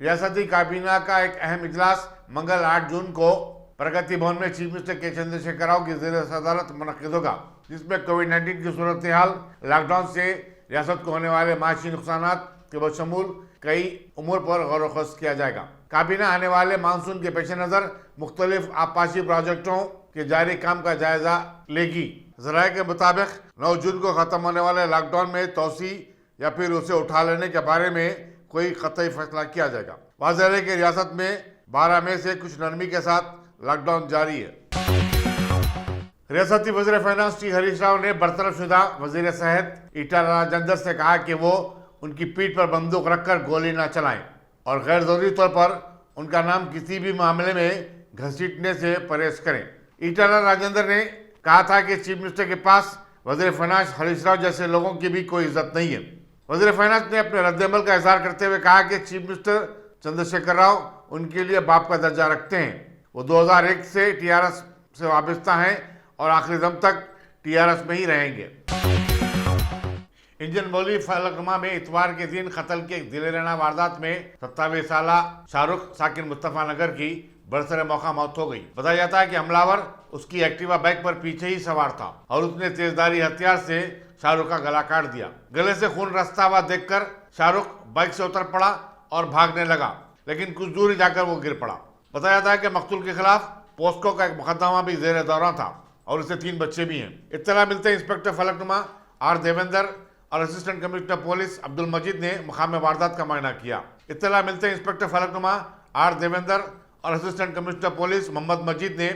रियासती काबीना का एक अहम इजलास मंगल 8 जून को प्रगति भवन में चीफ मिनिस्टर के चंद्रशेखर राव की ज़ेर सदारत मुनक्किद होगा, जिसमें कोविड-19 की सूरत हाल, लॉकडाउन से रियासत को होने वाले माशी नुकसानात के बशमूल कई उमूर पर गौर व खुश किया जाएगा। काबीना आने वाले मानसून के पेश नज़र मुख्तलिफ आबपाशी प्रोजेक्टों के जारी काम का जायजा लेगी। ज़राए के मुताबिक 9 जून को ख़त्म होने वाले लॉकडाउन में तोसी या फिर उसे उठा लेने के बारे में कोई कतई फैसला किया जाएगा। वाज़ेह है कि रियासत में 12 मई से कुछ नरमी के साथ लॉकडाउन जारी है। रियासती वज़ीर फाइनेंस टी हरीश राव ने बरतरफ शुदा वज़ीर सेहत ईटाला राजेंद्र से कहा कि वो उनकी पीठ पर बंदूक रखकर गोली न चलाएं और गैर जरूरी तौर पर उनका नाम किसी भी मामले में घसीटने से परहेज करें। ईटाला राजेंद्र ने कहा था कि चीफ मिनिस्टर के पास वज़ीर फाइनेंस हरीश राव जैसे लोगों की भी कोई इज्जत नहीं है। वज़ीर फाइनेंस ने अपने रद्दअमल का इजहार करते हुए कहा कि चीफ मिनिस्टर चंद्रशेखर राव उनके लिए बाप का दर्जा रखते हैं। वो 2001 से टीआरएस से वाबस्ता हैं और आखिरी दम तक टीआरएस में ही रहेंगे। इंजन बोली फलकनुमा में इतवार के दिन कत्ल के दिलेराना वारदात में 27 साल शाहरुख साकिन मुस्तफा नगर की बरसरे मौका मौत हो गई। बताया जाता है कि हमलावर उसकी एक्टिवा बाइक पर पीछे ही सवार था और उसने तेजधारी हथियार से शाहरुख का गला काट दिया। गले से खून रसता हुआ देखकर शाहरुख बाइक से उतर पड़ा और भागने लगा, लेकिन कुछ दूर ही जाकर वो गिर पड़ा। बताया जाता है कि मकतूल के खिलाफ पोस्को का एक मुकदमा भी जेर दौरा था और उससे 3 बच्चे भी हैं। इत्तला मिलते इंस्पेक्टर फलकनुमा आर देवेंद्र और असिस्टेंट कमिश्नर पुलिस अब्दुल मजीद ने मकाम वारदात का मुआयना किया। इत्तला मिलते इंस्पेक्टर फलकनुमा आर देवेंद्र और असिस्टेंट कमिश्नर पुलिस मोहम्मद मजीद ने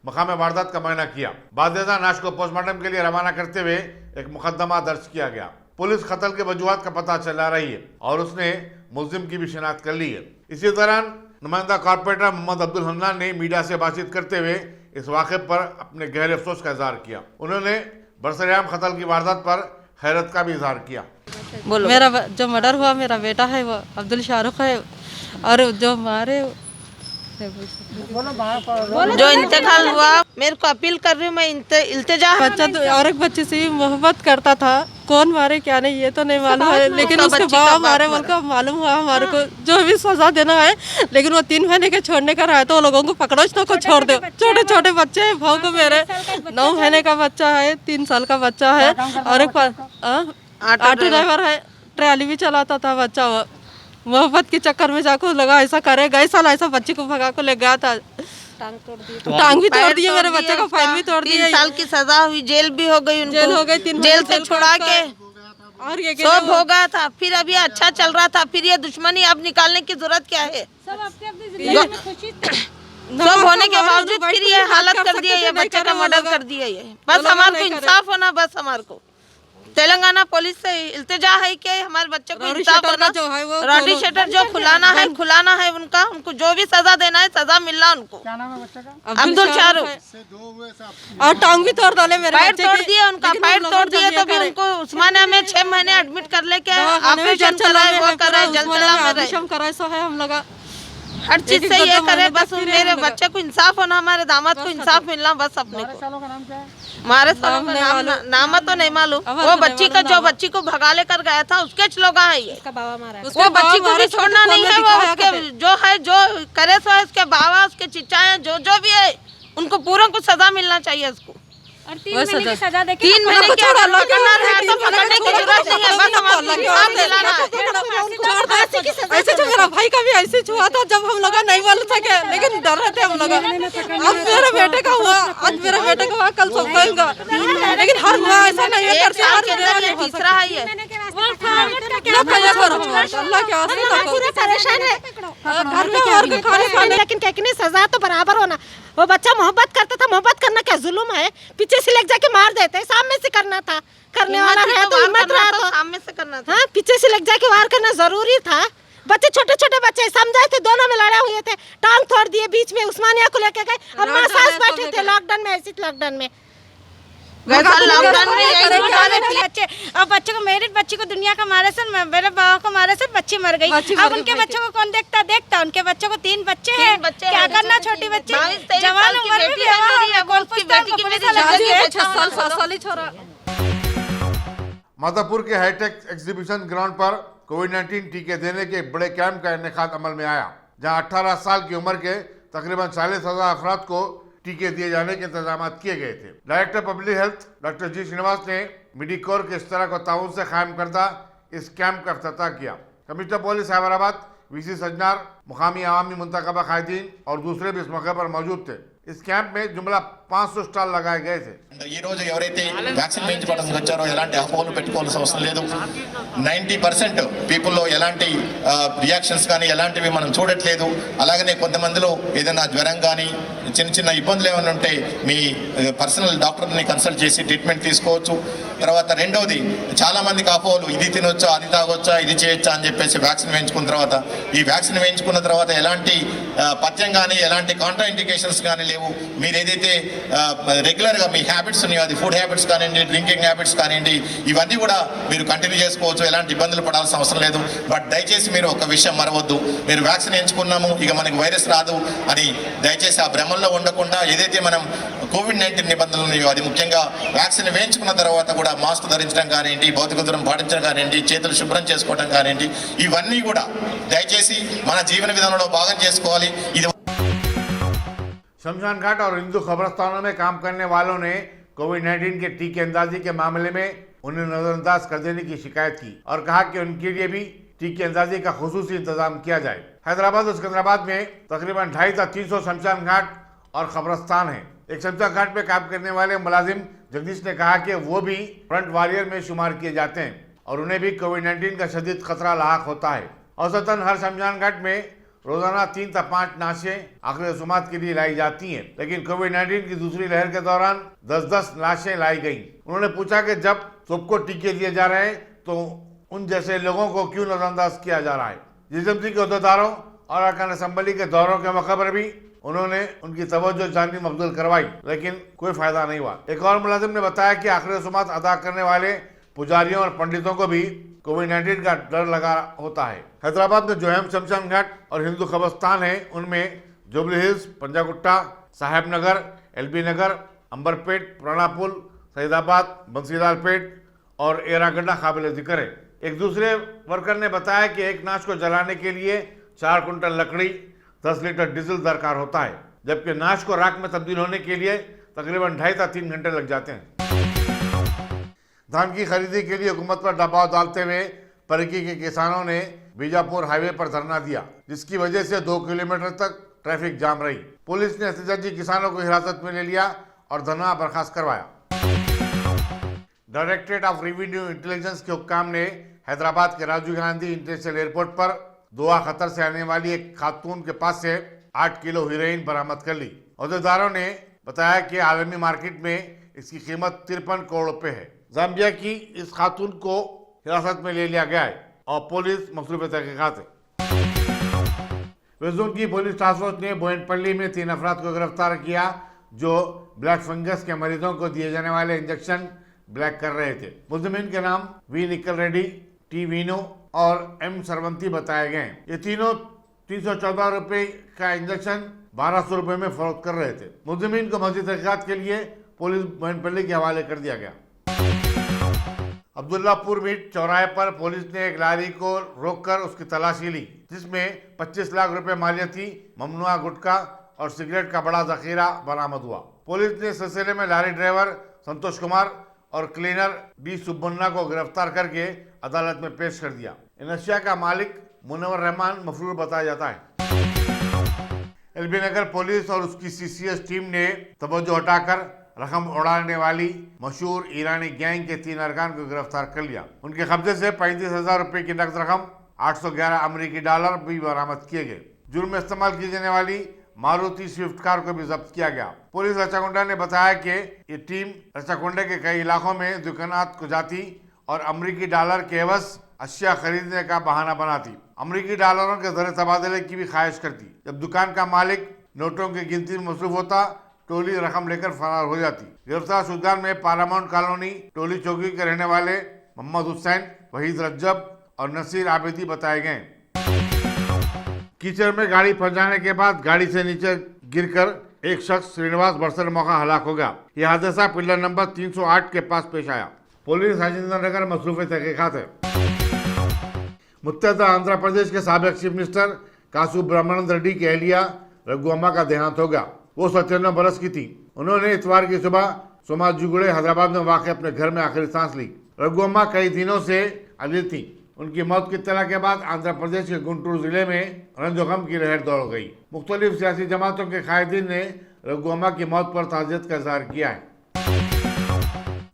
मकाम वारदात का मुआयना किया। बादशाह नाश को पोस्टमार्टम के लिए रवाना करते हुए एक मुकदमा दर्ज किया गया। पुलिस कत्ल के वजूहात का पता चला रही है और उसने मुलजिम की भी शिनाख्त कर ली है। इसी दौरान नुमाइंदा कॉर्पोरेटर मोहम्मद अब्दुल हन्नान ने मीडिया से बातचीत करते हुए इस वाक़े पर अपने गहरे अफसोस का इजहार किया। उन्होंने बरसरेआम कत्ल की वारदात पर हैरत का भी इजहार किया। मेरा जो मर्डर हुआ मेरा बेटा है, वो अब्दुल शाहरुख है, और जो मारे जो इंतकाल हुआ, मेरे को अपील कर रही हूँ मैं, इल्तिजा। बच्चा तो और एक बच्चे से भी मोहब्बत करता था। कौन मारे क्या नहीं ये तो नहीं मालूम है, लेकिन उसके बाबा मारे बोलकर मालूम हुआ हमारे को। जो भी सजा देना है, लेकिन वो 3 महीने के छोड़ने का रहा तो वो लोगों को पकड़ो, इसको को छोड़ दो। छोटे छोटे बच्चे हैं, भाव को मेरे 9 महीने का बच्चा है, 3 साल का बच्चा है, और एक ऑटो ड्राइवर है, ट्रैली भी चलाता था बच्चा। वो मोहब्बत के चक्कर में जाकर लगा ऐसा करे। गए साल ऐसा बच्चे को भगा को ले गया था, टांग भी तोड़ दिए मेरे बच्चे को, फाइल भी तोड़ दिए। 3 साल की सजा हुई, जेल भी हो गई उनको, जेल हो गई, 3 जेल से छुड़ा के और ये सब हो गया था। फिर अभी अच्छा चल रहा था, फिर ये दुश्मनी अब निकालने की जरूरत क्या है? सब होने के बावजूद फिर ये हालत कर दिया, ये बच्चे का मर्डर कर दिया। ये बस हमारे को इंसाफ होना, बस हमारे को तेलंगाना पुलिस से इल्तिजा है कि हमारे बच्चे को इंसाफ होना। रॉडी शेटर जो खुलाना है उनको जो भी सजा देना है सजा मिलना उनको। क्या नाम है बच्चे का? अब्दुल शाहरुख। और टांग भी तोड़ डाले मेरे पैर तोड़ दिए, उनका पैर तोड़ दिए। तो फिर उनको उस्मानिया में 6 महीने एडमिट कर लेके ऑपरेशन कराए, वो कराए, जलचला में रहे। हम लगा हर चीज से ये करे, बस मेरे बच्चे को इंसाफ होना, हमारे दामाद को इंसाफ मिलना, बस अपने को। हमारे सालों का नाम तो नहीं मालूम। वो बच्ची का जो बच्ची को भगा लेकर गया था उसके लोग हैं ये। वो बच्ची को भी छोड़ना नहीं है। वो उसके जो है, जो करे सो है, उसके बाबा, उसके चिचाए, जो भी है, उनको पूरा कुछ सजा मिलना चाहिए उसको। और 3 महीने की सजा देके 3 महीने की पकड़ना है तो पकड़ने की जरूरत नहीं है, बस हमारे इंसाफ दिलाना है। ऐसे जो मेरा भाई का भी ऐसे हुआ था, जब हम लोग नहीं बोल सके, लेकिन डर रहे थे हम लोग। अब मेरे बेटे का हुआ, आज मेरे बेटे का हुआ, कल सबका होगा, लेकिन हर हुआ ऐसा नहीं है। तीसरा है ये। अल्लाह के वास्ते पूरे परेशान है घर में और भी खाने, लेकिन कहने सजा तो बराबर होना। वो बच्चा मोहब्बत करता था, मोहब्बत करना क्या जुल्म है? पीछे से लग जाके मार देते, सामने से करना था, करने वाला है तो हिम्मत रहा तो सामने से करना था। हाँ, पीछे से लग जाके वार करना जरूरी था। बच्चे छोटे छोटे बच्चे समझाए थे, दोनों में लड़े हुए थे, टांग तोड़ दिए, बीच में उस्मानिया को लेके गए। अम्मा सास बैठे थे लॉकडाउन में, ऐसे लॉकडाउन में बच्चे। अब बच्चे को, मेरे बच्ची को दुनिया का मारे से, मेरे बाबा को मारे से बच्ची मर गई। अब उनके बच्चों को कौन देखता? उनके बच्चों को 3 बच्चे हैं, क्या करना? छोटी बच्ची जवान उम्र में भी है, कौन पूछता है? 6 साल छोरा। माधापुर के हाईटेक एग्जीबिशन ग्राउंड पर कोविड-19 टीके देने के एक बड़े कैंप का इनेकाद अमल में आया, जहां 18 साल की उम्र के तकरीबन 40,000 अफराद को टीके दिए जाने के इंतजाम किए गए थे। डायरेक्टर पब्लिक हेल्थ डॉक्टर जी श्रीनिवास ने मेडिकोर के इश्तराक को ताउन से कायम करदा इस कैंप का इफ्तिताह किया। Commissioner police Hyderabad, VC Sajjanar, मुकामी अवामी मुंतखबा कायदीन और दूसरे भी इस मौके पर मौजूद थे। इस कैंप में जुमला 500 स्टॉल लगाए गए थे। ఈ రోజు ఎవరైతే వ్యాక్సిన్ వేయించుకోవడానికి వచ్చారో ఎలాంటి అపోహలు పెట్టుకోవాల్సిన అవసరం లేదు. 90% పీపుల్లో ఎలాంటి రియాక్షన్స్ కానీ ఎలాంటివి మనం చూడట్లేదు. అలాగనే కొంతమందిలో ఏదైనా జ్వరం కానీ చిన్న చిన్న ఇబ్బందులు ఏమైనా ఉంటే మీ పర్సనల్ డాక్టర్ని కన్సల్ట్ చేసి ట్రీట్మెంట్ తీసుకోవచ్చు. తర్వాత రెండవది చాలా మందికి అపోహలు, ఇది తినొచ్చా, అది తాగొచ్చా, ఇది చేయొచ్చా అని చెప్పేసి వ్యాక్సిన్ వేయించుకున్న తర్వాత, ఈ వ్యాక్సిన్ వేయించుకున్న తర్వాత ఎలాంటి పథ్యం కానీ ఎలాంటి కాంట్రా ఇండికేషన్స్ కానీ లేవు. మీరు ఏదైతే రెగ్యులర్గా మీ హ్యాబిట్స్ ఉన్నాయో, అది ఫుడ్ హ్యాబిట్స్ కానివ్వండి, డ్రింకింగ్ హ్యాబిట్స్ కానివ్వండి, ఇవన్నీ కూడా మీరు కంటిన్యూ చేసుకోవచ్చు. ఎలాంటి ఇబ్బందులు పడాల్సిన అవసరం లేదు. బట్ దయచేసి మీరు ఒక విషయం మరవద్దు, మీరు వ్యాక్సిన్ వేయించుకున్నాము ఇక మనకి వైరస్ రాదు అని దయచేసి ఆ భ్రమంలో ఉండకుండా ఏదైతే మనం కోవిడ్-19 నిబంధనలు ఉన్నాయో, అది ముఖ్యంగా వ్యాక్సిన్ వేయించుకున్న తర్వాత కూడా మాస్క్ ధరించడం కానివ్వండి, భౌతిక దూరం పాటించడం కానివ్వండి, చేతులు శుభ్రం చేసుకోవడం కానివ్వండి, ఇవన్నీ కూడా దయచేసి మన జీవన విధానంలో భాగం చేసుకోవాలి. ఇది शमशान घाट और हिंदू कब्रस्तानों में काम करने वालों ने कोविड-19 के टीके अंदाजी के मामले में उन्हें नजरअंदाज कर देने की शिकायत की और कहा कि उनके लिए भी टीके अंदाजी का खुसूसी इंतजाम किया जाए। हैदराबाद और सिकंदराबाद में तकरीबन 250 से 300 शमशान घाट और कब्रस्तान है। एक शमशान घाट में काम करने वाले मुलाजिम जगदीश ने कहा कि वो भी फ्रंट वॉरियर में शुमार किए जाते हैं और उन्हें भी कोविड-19 का शदीद खतरा लाहक होता है। औसतन हर शमशान घाट में रोजाना 3 से 5 लाशें आखिरी रसूमात के लिए लाई जाती हैं, लेकिन कोविड-19 की दूसरी लहर के दौरान 10-10 लाशें लाई गईं। उन्होंने पूछा कि जब सबको टीके दिए जा रहे हैं तो उन जैसे लोगों को क्यों नजरअंदाज किया जा रहा है। जिस्म के अहदेदारों और अरकान असम्बली के दौरों के मौके पर भी उन्होंने उनकी तवज्जो जाननी मबजूल करवाई, लेकिन कोई फायदा नहीं हुआ। एक और मुलाजिम ने बताया कि आखिरी रसूमात अदा करने वाले पुजारियों और पंडितों को भी कोविड-19 का डर लगा होता है। हैदराबाद में जो अहम शमशान घाट और हिंदू कब्रस्तान है उनमें जुबली हिल्स, पंजागुट्टा, साहेब नगर, एलबी नगर, अंबरपेट, पुरानापुल, सईदाबाद, बंसीलालपेट और एरागड्डा काबिल जिक्र है। एक दूसरे वर्कर ने बताया कि एक नाश को जलाने के लिए 4 कुंटल लकड़ी, 10 लीटर डीजल दरकार होता है, जबकि नाश को राख में तब्दील होने के लिए तकरीबन 2.5 से 3 घंटे लग जाते हैं। धान की खरीदी के लिए हुकूमत पर दबाव डालते हुए परकी के किसानों ने बीजापुर हाईवे पर धरना दिया, जिसकी वजह से 2 किलोमीटर तक ट्रैफिक जाम रही। पुलिस ने एहतजाजी किसानों को हिरासत में ले लिया और धरना बर्खास्त करवाया। डायरेक्टरेट ऑफ रेवेन्यू इंटेलिजेंस के हुक्काम ने हैदराबाद के राजीव गांधी इंटरनेशनल एयरपोर्ट पर दोहा कतर से आने वाली एक खातून के पास से 8 किलो हीरोइन बरामद कर ली। अहदेदारों ने बताया कि आलमी मार्केट में इसकी कीमत 53 करोड़ रुपए है। जाम्बिया की इस खातून को हिरासत में ले लिया गया है और पुलिस मसरूफ तहकीकात है। वेस्ट की पुलिस टास्क फोर्स ने बोयनपल्ली में 3 अफराद को गिरफ्तार किया जो ब्लैक फंगस के मरीजों को दिए जाने वाले इंजेक्शन ब्लैक कर रहे थे। मुलजिमीन के नाम वी निकल रेड्डी, टी वीनो और एम सरवंती बताए गए। ये तीनों 314 रुपए का इंजेक्शन 1200 रुपए में फरोख्त कर रहे थे। मुलजिमीन को मजीद तहकीकात के लिए पुलिस बोयनपल्ली के हवाले कर दिया गया। अब्दुल्लापुर मीट चौराहे पर पुलिस ने एक लारी को रोककर उसकी तलाशी ली, जिसमें 25 लाख रुपए मालियती, ममनुआ गुटखा और सिगरेट का बड़ा जखीरा बरामद हुआ। पुलिस ने इस सिलसिले में लारी ड्राइवर संतोष कुमार और क्लीनर डी सुब्बन्ना को गिरफ्तार करके अदालत में पेश कर दिया। इन अशिया का मालिक मुनव्वर रहमान मफरूर बताया जाता है। एलबी नगर पुलिस और उसकी सीसीएस टीम ने तवज्जो हटाकर रकम उड़ाने वाली मशहूर ईरानी गैंग के 3 अरकान को गिरफ्तार कर लिया। उनके कब्जे से 35,000 रुपए की नकद रकम, 811 अमेरिकी डॉलर भी बरामद किए गए। जुर्म में इस्तेमाल की जाने वाली मारुति स्विफ्ट कार को भी जब्त किया गया। पुलिस रचाकुंडा ने बताया कि ये टीम रचाकुंडा के कई इलाकों में दुकानात को जाती और अमेरिकी डॉलर के एवज अशिया खरीदने का बहाना बनाती, अमेरिकी डॉलरों के जरिए तबादले की भी ख्वाहिश करती। जब दुकान का मालिक नोटों की गिनती में मसरूफ होता, टोली रकम लेकर फरार हो जाती। गिरफ्तार शुदा में पारामाउंट कॉलोनी टोली चौकी के रहने वाले मोहम्मद हुसैन, वहीद रज्जब और नसीर आबिदी बताए गए। कीचड़ में गाड़ी फंसाने के बाद गाड़ी से नीचे गिरकर एक शख्स श्रीनिवास बरसर मौका हलाक हो गया। यह हादसा पिलर नंबर 308 के पास पेश आया। पुलिस राजेंद्र नगर मसरूफ तहकीकात है। मुत्तहदा आंध्र प्रदेश के साबिक चीफ मिनिस्टर कासू ब्रह्मानंद रेड्डी की अहलिया रघु अम्मा का देहांत हो गया। वो 97 बरस की थी। उन्होंने इतवार की सुबह सोमाजुगुड़े हैदराबाद में वाक़ अपने घर में आखिरी सांस ली। रघु अम्मा कई दिनों से अजीज थी। उनकी मौत की इत्तला के बाद आंध्र प्रदेश के गुंटूर जिले में रंजो-गम की लहर दौड़ गई। मुख्तलिफ सियासी जमातों के कायदीन ने रघु अम्मा की मौत पर ताज़ियत का इजहार किया है।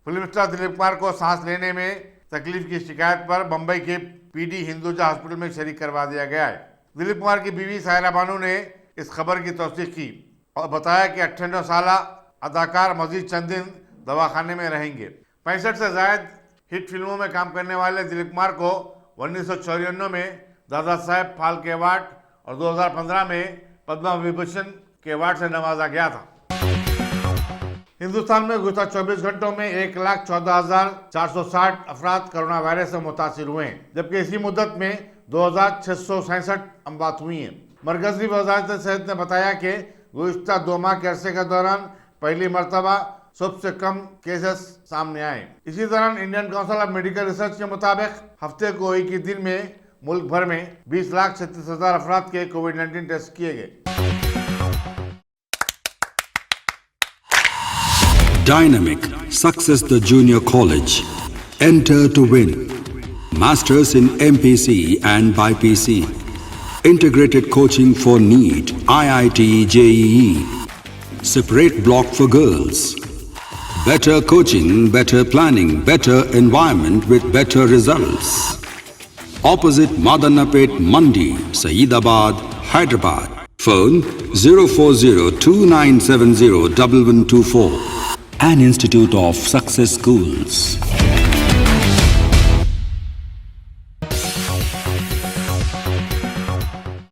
फिल्म स्टार दिलीप कुमार को सांस लेने में तकलीफ की शिकायत पर मुंबई के पीडी हिंदुजा हॉस्पिटल में शरीक करवा दिया गया है। दिलीप कुमार की बीवी सायरा बानू ने इस खबर की तौसीक की और बताया कि 98 साला अदाकार मजीद चंद दिन दवाखाने में रहेंगे। 65 से ज़ायद हिट फिल्मों में काम करने वाले दिलीप कुमार को 1994 में दादा साहेब फाल्के अवार्ड और 2015 में पद्म विभूषण के अवार्ड से नवाजा गया था। हिंदुस्तान में गुज़श्ता 24 घंटों में 1,14,460 अफराद कोरोना वायरस से मुतासिर हुए हैं, जबकि इसी मुद्दत में 2,667 अमवात हुई हैं। मरकजी वज़ारत सेहत ने बताया कि गुज़श्ता 2 माह के अरसे के दौरान पहली मरतबा सबसे कम केसेस सामने आए। इसी दौरान Indian council of medical research के मुताबिक हफ्ते को एक ही दिन में मुल्क भर में 20,36,000 अफराद के कोविड-19 टेस्ट किए गए। Dynamic Success the Junior College. Enter to win. Masters in MPC and BPC. Integrated coaching for NEET, IIT, JEE. Separate block for girls. Better coaching, better planning, better environment with better results. Opposite Madannapet Mandi, Saeedabad, Hyderabad. Phone 04029701124. An Institute of Success Schools.